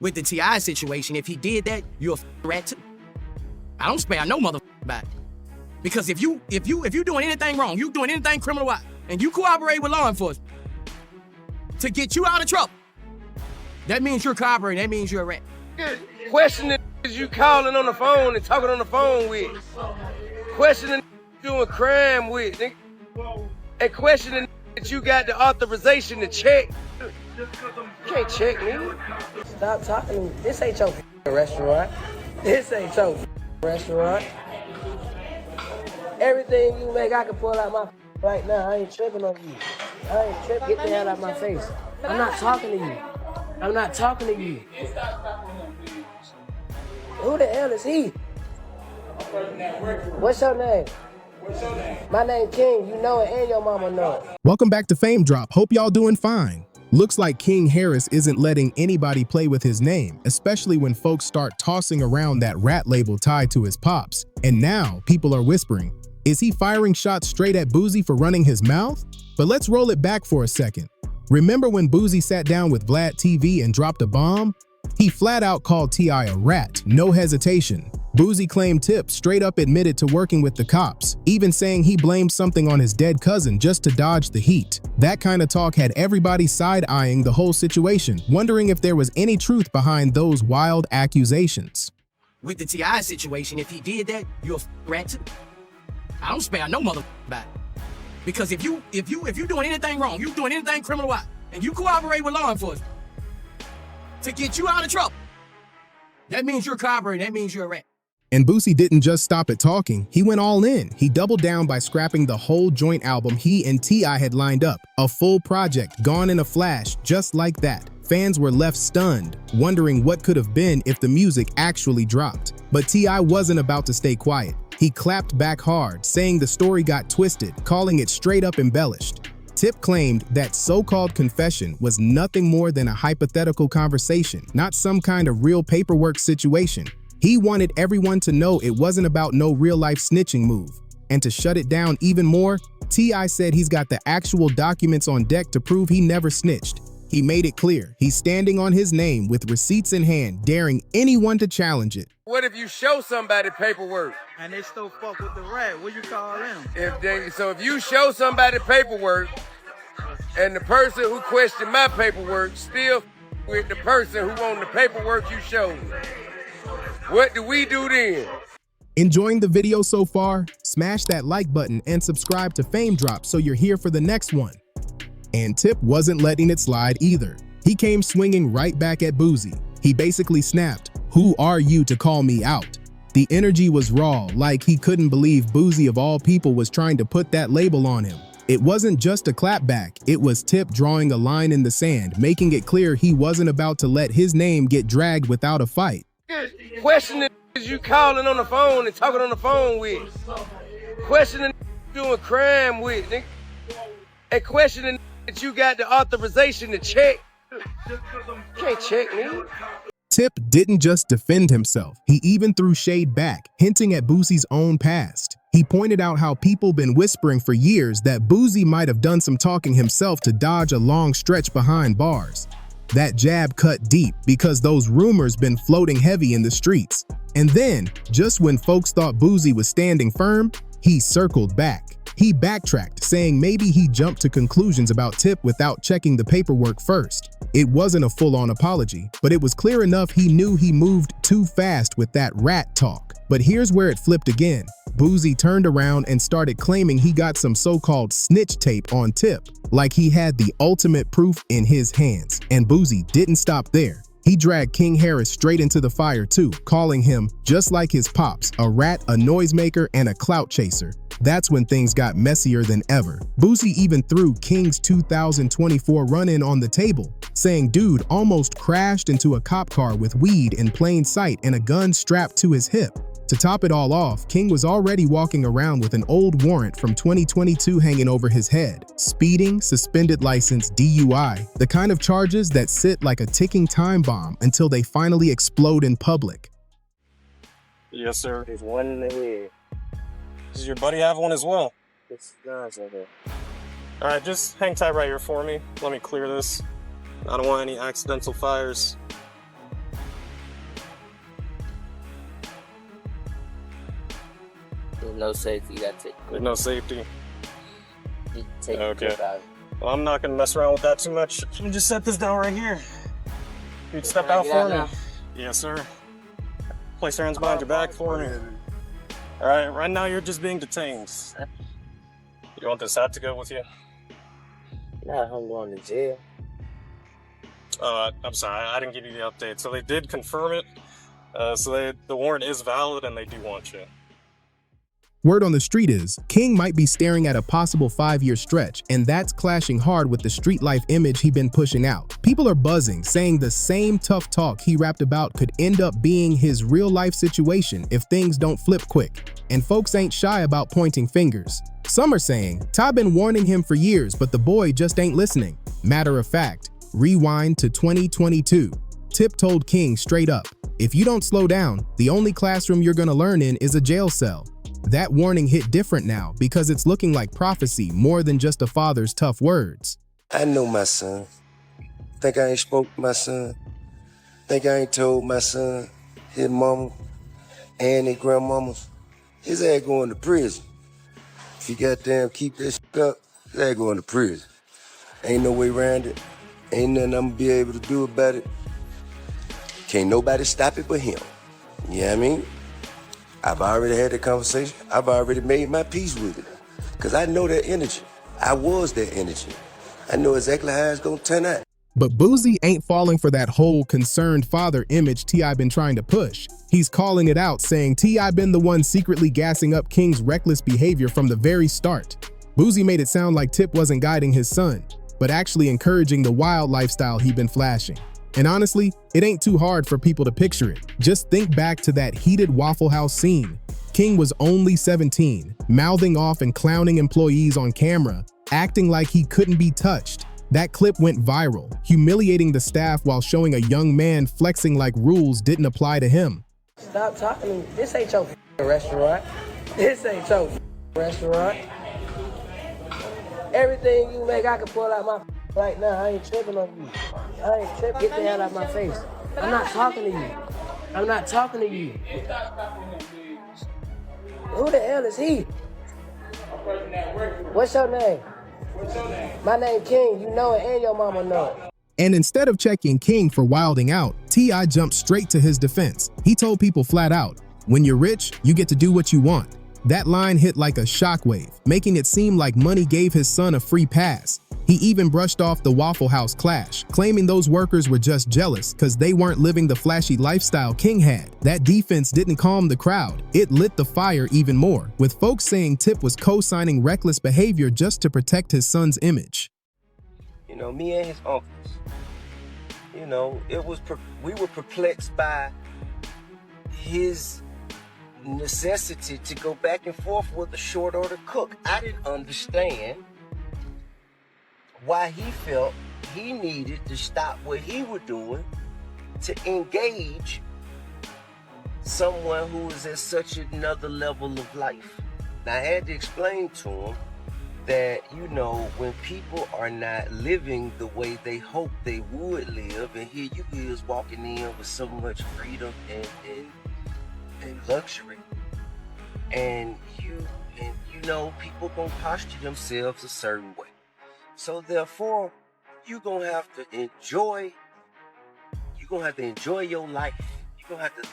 With the T.I. situation, if he did that, you're a rat too. I don't spare no motherfucker back. Because if you doing anything wrong, you doing anything criminal, and you cooperate with law enforcement to get you out of trouble, that means you're cooperating. That means you're a rat. Questioning you calling on the phone and talking on the phone with. Questioning doing crime with. And questioning that you got the authorization to check. You can't check me. Stop talking to me. This ain't your restaurant. This ain't your restaurant. Everything you make, I can pull out my right now. I ain't tripping on you. I ain't tripping. Get the hell out of my face. I'm not talking to you. I'm not talking to you. Who the hell is he? What's your name? My name King. You know it and your mama know it. Welcome back to Fame Drop. Hope y'all doing fine. Looks like King Harris isn't letting anybody play with his name, especially when folks start tossing around that rat label tied to his pops. And now people are whispering, is he firing shots straight at Boosie for running his mouth? But let's roll it back for a second. Remember when Boosie sat down with Vlad TV and dropped a bomb? He flat out called T.I. a rat, no hesitation. Boosie claimed Tip straight up admitted to working with the cops, even saying he blamed something on his dead cousin just to dodge the heat. That kind of talk had everybody side-eyeing the whole situation, wondering if there was any truth behind those wild accusations. With the T.I. situation, if he did that, you're a rat too. I don't spare no motherfucker back. Because if you doing anything wrong, you doing anything criminal, and you cooperate with law enforcement to get you out of trouble, that means you're cooperating. That means you're a rat. And Boosie didn't just stop at talking, he went all in. He doubled down by scrapping the whole joint album he and T.I. had lined up. A full project, gone in a flash, just like that. Fans were left stunned, wondering what could have been if the music actually dropped. But T.I. wasn't about to stay quiet. He clapped back hard, saying the story got twisted, calling it straight up embellished. Tip claimed that so-called confession was nothing more than a hypothetical conversation, not some kind of real paperwork situation. He wanted everyone to know it wasn't about no real-life snitching move. And to shut it down even more, T.I. said he's got the actual documents on deck to prove he never snitched. He made it clear he's standing on his name with receipts in hand, daring anyone to challenge it. What if you show somebody paperwork? And they still fuck with the rat? What you call them? If you show somebody paperwork, and the person who questioned my paperwork still with the person who wanted the paperwork you showed, what do we do then? Enjoying the video so far? Smash that like button and subscribe to Fame Drop so you're here for the next one. And Tip wasn't letting it slide either. He came swinging right back at Boosie. He basically snapped, "Who are you to call me out?" The energy was raw, like he couldn't believe Boosie of all people was trying to put that label on him. It wasn't just a clapback, it was Tip drawing a line in the sand, making it clear he wasn't about to let his name get dragged without a fight. Questioning you calling on the phone and talking on the phone with. Questioning doing crime with. And questioning that you got the authorization to check. You can't check me. Tip didn't just defend himself, he even threw shade back, hinting at Boosie's own past. He pointed out how people been whispering for years that Boosie might have done some talking himself to dodge a long stretch behind bars. That jab cut deep because those rumors been floating heavy in the streets. And then, just when folks thought Boosie was standing firm, he circled back. He backtracked, saying maybe he jumped to conclusions about Tip without checking the paperwork first. It wasn't a full-on apology, but it was clear enough he knew he moved too fast with that rat talk. But here's where it flipped again. Boosie turned around and started claiming he got some so-called snitch tape on Tip, like he had the ultimate proof in his hands. And Boosie didn't stop there. He dragged King Harris straight into the fire too, calling him, just like his pops, a rat, a noisemaker, and a clout chaser. That's when things got messier than ever. Boosie even threw King's 2024 run-in on the table, saying dude almost crashed into a cop car with weed in plain sight and a gun strapped to his hip. To top it all off, King was already walking around with an old warrant from 2022 hanging over his head. Speeding, suspended license, DUI, the kind of charges that sit like a ticking time bomb until they finally explode in public. Yes, sir. There's one in the head. Does your buddy have one as well? It's guns over there. All right, just hang tight right here for me. Let me clear this. I don't want any accidental fires. There's no safety. You gotta take. There's no safety. You take Okay. the clip out. Well, I'm not gonna mess around with that too much. Let me just set this down right here. You'd step Can I out get for out me. now? Yes, sir. Place your hands behind your back for me. All right, right now you're just being detained. You want this hat to go with you? Nah, I'm going to jail. I'm sorry, I didn't give you the update. So they did confirm it. The warrant is valid and they do want you. Word on the street is, King might be staring at a possible 5-year stretch, and that's clashing hard with the street life image he's been pushing out. People are buzzing, saying the same tough talk he rapped about could end up being his real-life situation if things don't flip quick. And folks ain't shy about pointing fingers. Some are saying, Ty been warning him for years, but the boy just ain't listening. Matter of fact, rewind to 2022. Tip told King straight up, if you don't slow down, the only classroom you're gonna learn in is a jail cell. That warning hit different now because it's looking like prophecy more than just a father's tough words. I know my son. Think I ain't spoke to my son. Think I ain't told my son, his mama, and his grandmamas. His ass going to prison. If he goddamn keep that shit up, his ass going to prison. Ain't no way around it. Ain't nothing I'm gonna be able to do about it. Can't nobody stop it but him. You know what I mean? I've already had that conversation. I've already made my peace with it. Because I know that energy. I was that energy. I know exactly how it's going to turn out. But Boosie ain't falling for that whole concerned father image T.I. been trying to push. He's calling it out, saying T.I. been the one secretly gassing up King's reckless behavior from the very start. Boosie made it sound like Tip wasn't guiding his son, but actually encouraging the wild lifestyle he'd been flashing. And honestly, it ain't too hard for people to picture it. Just think back to that heated Waffle House scene. King was only 17, mouthing off and clowning employees on camera, acting like he couldn't be touched. That clip went viral, humiliating the staff while showing a young man flexing like rules didn't apply to him. Stop talking to me. This ain't your restaurant. This ain't your restaurant. Everything you make, I can pull out my right now. I ain't tripping on you. I ain't tripping. Get the hell out of my face. I'm not talking to you. I'm not talking to you. Who the hell is he? What's your name? My name King. You know it and your mama know it. And instead of checking King for wilding out, T.I. jumped straight to his defense. He told people flat out, when you're rich, you get to do what you want. That line hit like a shockwave, making it seem like money gave his son a free pass. He even brushed off the Waffle House clash, claiming those workers were just jealous because they weren't living the flashy lifestyle King had. That defense didn't calm the crowd. It lit the fire even more, with folks saying Tip was co-signing reckless behavior just to protect his son's image. You know, me and his uncles, you know, we were perplexed by his necessity to go back and forth with a short order cook. I didn't understand why he felt he needed to stop what he was doing to engage someone who is at such another level of life. Now, I had to explain to him that, you know, when people are not living the way they hope they would live, and here you is walking in with so much freedom and luxury, and you know, people gonna posture themselves a certain way. So therefore, you're gonna have to enjoy your life. You're gonna have to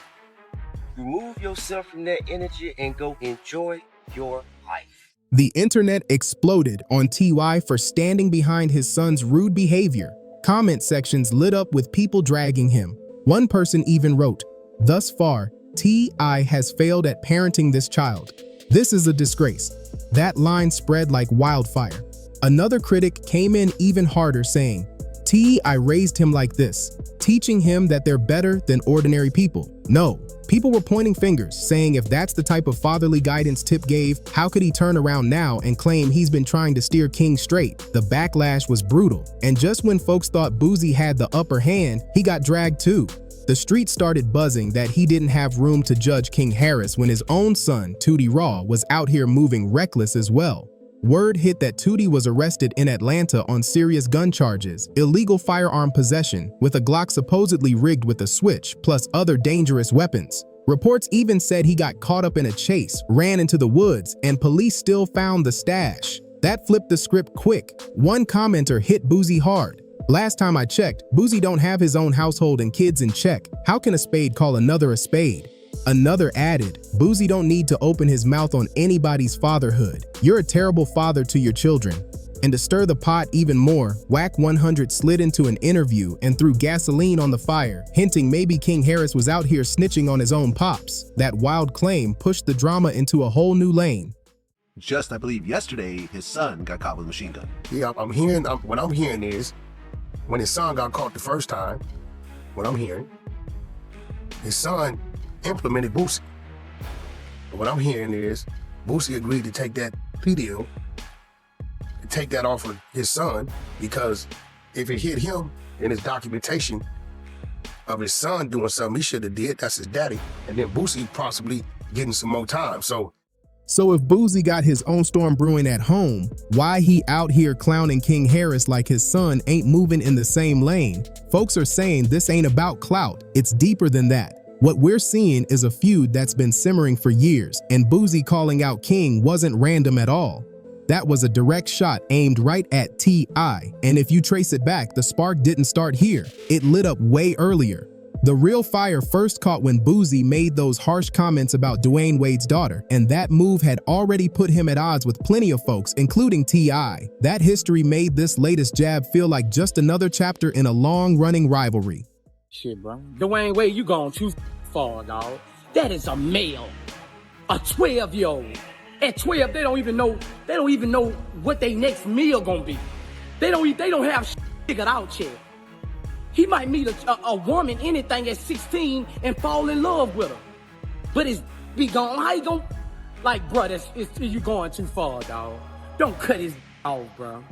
remove yourself from that energy and go enjoy your life. The internet exploded on T.Y. for standing behind his son's rude behavior. Comment sections lit up with people dragging him. One person even wrote, "Thus far, T.I. has failed at parenting this child. This is a disgrace." That line spread like wildfire. Another critic came in even harder, saying, T.I. raised him like this, teaching him that they're better than ordinary people. No, people were pointing fingers, saying if that's the type of fatherly guidance Tip gave, how could he turn around now and claim he's been trying to steer King straight? The backlash was brutal, and just when folks thought Boosie had the upper hand, he got dragged too. The street started buzzing that he didn't have room to judge King Harris when his own son, Tootie Raw, was out here moving reckless as well. Word hit that Tootie was arrested in Atlanta on serious gun charges, illegal firearm possession with a Glock supposedly rigged with a switch, plus other dangerous weapons. Reports even said he got caught up in a chase, ran into the woods, and police still found the stash. That flipped the script quick. One commenter hit Boosie hard. Last time I checked, Boosie don't have his own household and kids in check. How can a spade call another a spade? Another added, Boosie don't need to open his mouth on anybody's fatherhood. You're a terrible father to your children. And to stir the pot even more, Whack 100 slid into an interview and threw gasoline on the fire, hinting maybe King Harris was out here snitching on his own pops. That wild claim pushed the drama into a whole new lane. Just, I believe, yesterday, his son got caught with a machine gun. Yeah, what I'm hearing is, when his son got caught the first time, what I'm hearing, his son implemented Boosie. And what I'm hearing is, Boosie agreed to take that plea deal, take that off of his son, because if it hit him in his documentation of his son doing something he should have did, that's his daddy, and then Boosie possibly getting some more time. So if Boosie got his own storm brewing at home, why he out here clowning King Harris like his son ain't moving in the same lane? Folks are saying this ain't about clout, it's deeper than that. What we're seeing is a feud that's been simmering for years, and Boosie calling out King wasn't random at all. That was a direct shot aimed right at T.I., and if you trace it back, the spark didn't start here. It lit up way earlier. The real fire first caught when Boosie made those harsh comments about Dwayne Wade's daughter, and that move had already put him at odds with plenty of folks, including T.I. That history made this latest jab feel like just another chapter in a long-running rivalry. Shit, bro. Dwayne Wade, you gone too far, dog. That is a male. A 12-year-old. At 12, they don't even know what their next meal gonna be. They don't have shit figured out yet. He might meet a woman, anything at 16 and fall in love with her. But it's be gone. How you gonna, like, bro, you going too far, dog. Don't cut his off, bro.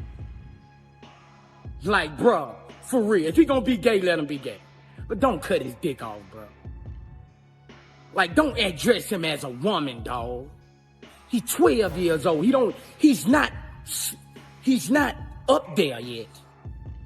Like, bro, for real. If he gonna be gay, let him be gay. But don't cut his dick off, bro. Like, don't address him as a woman, dog. He's 12 years old. He's not up there yet.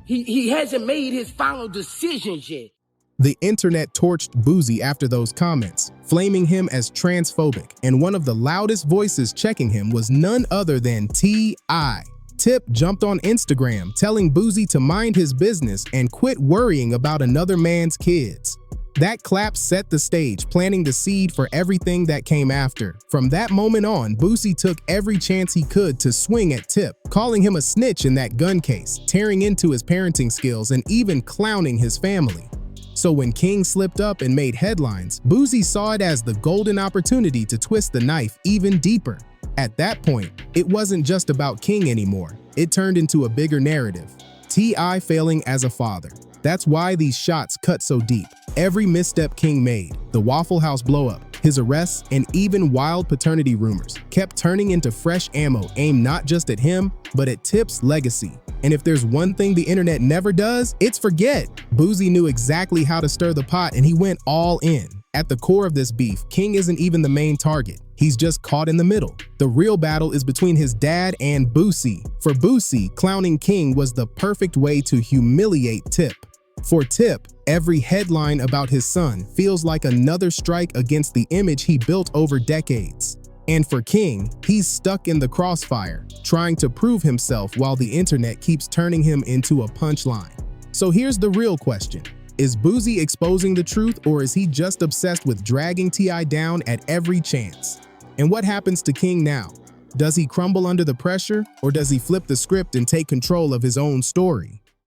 He hasn't made his final decisions yet. The internet torched Boosie after those comments, flaming him as transphobic, and one of the loudest voices checking him was none other than T.I. Tip jumped on Instagram telling Boosie to mind his business and quit worrying about another man's kids. That clap set the stage, planting the seed for everything that came after. From that moment on, Boosie took every chance he could to swing at Tip, calling him a snitch in that gun case, tearing into his parenting skills, and even clowning his family. So when King slipped up and made headlines, Boosie saw it as the golden opportunity to twist the knife even deeper. At that point, it wasn't just about King anymore. It turned into a bigger narrative. T.I. failing as a father. That's why these shots cut so deep. Every misstep King made, the Waffle House blow-up, his arrests, and even wild paternity rumors kept turning into fresh ammo aimed not just at him, but at Tip's legacy. And if there's one thing the internet never does, it's forget. Boosie knew exactly how to stir the pot, and he went all in. At the core of this beef, King isn't even the main target. He's just caught in the middle. The real battle is between his dad and Boosie. For Boosie, clowning King was the perfect way to humiliate Tip. For Tip, every headline about his son feels like another strike against the image he built over decades. And for King, he's stuck in the crossfire, trying to prove himself while the internet keeps turning him into a punchline. So here's the real question. Is Boosie exposing the truth, or is he just obsessed with dragging T.I. down at every chance? And what happens to King now? Does he crumble under the pressure, or does he flip the script and take control of his own story?